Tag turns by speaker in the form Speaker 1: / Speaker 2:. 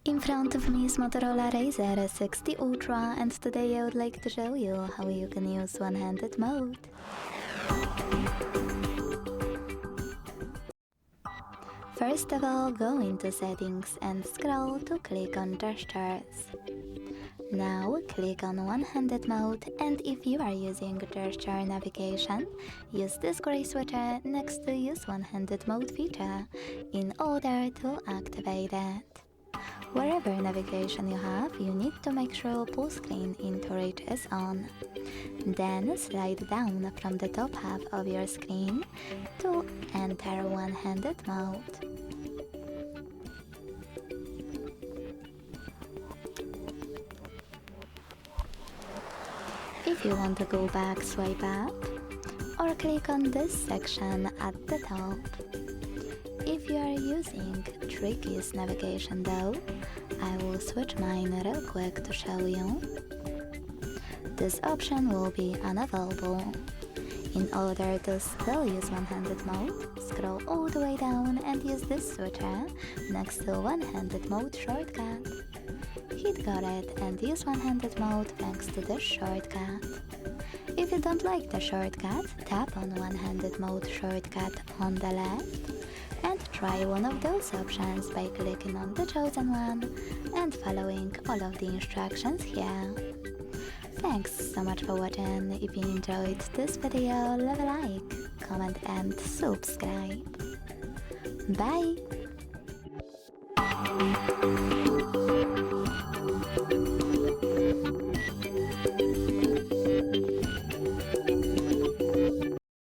Speaker 1: In front of me is Motorola Razr 60 Ultra, and today I would like to show you how you can use one-handed mode. First of all, go into settings and scroll to click on gestures. Now click on one-handed mode, and if you are using gesture navigation, use this gray switcher next to use one-handed mode feature in order to activate it. Wherever navigation you have, you need to make sure full screen into reach is on. Then slide down from the top half of your screen to enter one-handed mode. If you want to go back, swipe up or click on this section at the top. If you are using Tricky's navigation though, I will switch mine real quick to show you. This option will be unavailable. In order to still use one-handed mode, scroll all the way down and use this switcher next to one-handed mode shortcut. Hit got it and use one-handed mode thanks to this shortcut. If you don't like the shortcut, tap on one-handed mode shortcut on the left and try one of those options by clicking on the chosen one and following all of the instructions here. Thanks so much for watching. If you enjoyed this video, leave a like, comment and subscribe. Bye!